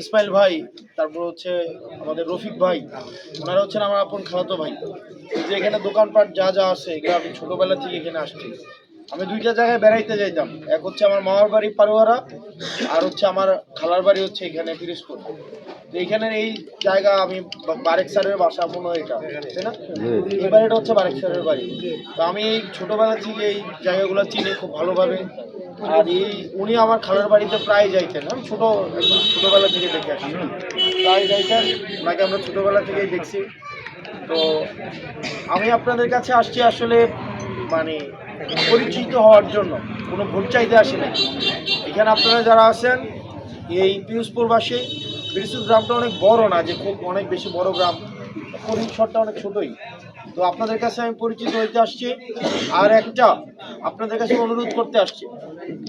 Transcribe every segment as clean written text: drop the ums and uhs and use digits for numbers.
ইসমাইল ভাই, তারপর হচ্ছে আমাদের রফিক ভাই, ওনারা হচ্ছেন আমার আপন খালাতো ভাই। যে এখানে দোকানপাট যা যা আছে এগুলো আমি ছোটোবেলা থেকে এখানে আসছি। আমি দুইটা জায়গায় বেড়াইতে যাইতাম, এক হচ্ছে আমার মামার বাড়ি পারুয়ারা, আর হচ্ছে আমার খালার বাড়ি হচ্ছে এখানে পিরোজপুর। তো এইখানের এই জায়গা আমি বারেক স্যারের বাসা মনে হয় এটা, তাই না? এই বাড়িটা হচ্ছে বারেক স্যারের বাড়ি। তো আমি এই ছোটোবেলা থেকে এই জায়গাগুলো চিনি খুব ভালোভাবে। আর উনি আমার খালার বাড়িতে প্রায় যাইতেন, আমি একদম ছোটোবেলা থেকে দেখে আসছি, প্রায় যাইতেন, ওনাকে আমরা ছোটোবেলা থেকেই দেখছি। তো আমি আপনাদের কাছে আসছি আসলে মানে পরিচিত হওয়ার জন্য, কোনো ভোট চাইতে আসি নাই। এখানে আপনারা যারা আছেন এই পিরোজপুরবাসী, পিরোজপুর গ্রামটা অনেক বড় না যে খুব অনেক বেশি বড় গ্রাম, পরিসরটা অনেক ছোটই। তো আপনাদের কাছে আমি পরিচিত হইতে আসছি, আর একটা আপনাদের কাছে অনুরোধ করতে আসছি,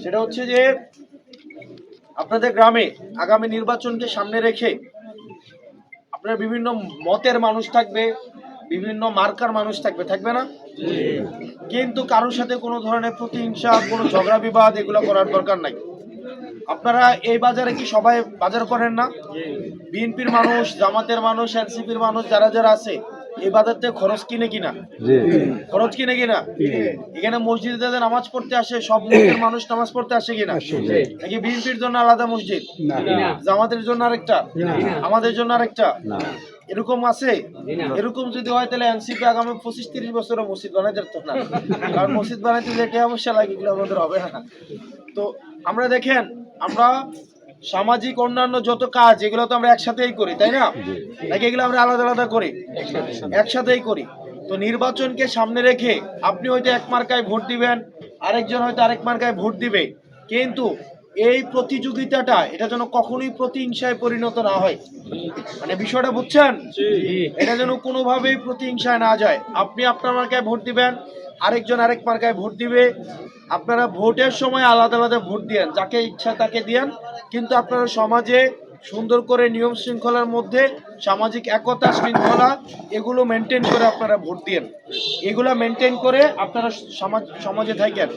সেটা হচ্ছে যে আপনাদের গ্রামে আগামী নির্বাচনকে সামনে রেখে আপনার বিভিন্ন মতের মানুষ থাকবে, বিভিন্ন মার্কার মানুষ থাকবে, থাকবে না? কিন্তু কারোর সাথে কোনো ধরনের প্রতিহিংসা, কোনো ঝগড়া বিবাদ এগুলো করার দরকার নাই। আপনারা এই বাজারে কি সবাই বাজার করেন না? বিএনপির মানুষ, জামাতের মানুষ, এনসিপির মানুষ যারা যারা আছে এই বাজার থেকে খরচ কিনে কিনা, খরচ কিনে কিনা। এখানে মসজিদে নামাজ পড়তে আসে, সব মতের মানুষ নামাজ পড়তে আসে কিনা? নাকি বিএনপির জন্য আলাদা মসজিদ, জামাতের জন্য আরেকটা, আমাদের জন্য আরেকটা, এরকম আছে? এরকম যদি হয় তাহলে এনসিপি আগামী 25-30 বছরে মসজিদ বানাই যেত না, কারণ মসজিদ বানাইতে যে টাকা পয়সা লাগে এগুলো আমাদের হবে না। তো আমরা দেখেন, আমরা সামাজিক অন্যান্য যত কাজ এগুলো তো আমরা একসাথেই করি, তাই না? নাকি এগুলো আমরা আলাদা আলাদা করি? একসাথেই করি। তো নির্বাচনকে সামনে রেখে আপনি হয়তো এক মার্কায় ভোট দিবেন, আরেকজন হয়তো আরেক মার্কায় ভোট দিবে, কিন্তু এই প্রতিযোগিতাটা এটা যেন কখনোই প্রতিহিংসায় পরিণত না হয়। মানে বিষয়টা বুঝছেন? এটা যেন কোনোভাবেই প্রতিহিংসায় না যায়। আপনি আপনার মার্কায় ভোট দিবেন, আরেকজন আরেক মার্কায় ভোট দিবে। আপনারা ভোটের সময় আলাদা আলাদা ভোট দিয়েন, যাকে ইচ্ছা তাকে দিয়েন, কিন্তু আপনারা সমাজে সুন্দর করে নিয়ম শৃঙ্খলার মধ্যে সামাজিক একতা শৃঙ্খলা এগুলো মেনটেন করে আপনারা ভোট দিয়েন। এগুলো মেনটেন করে আপনারা সমাজে থাকেন।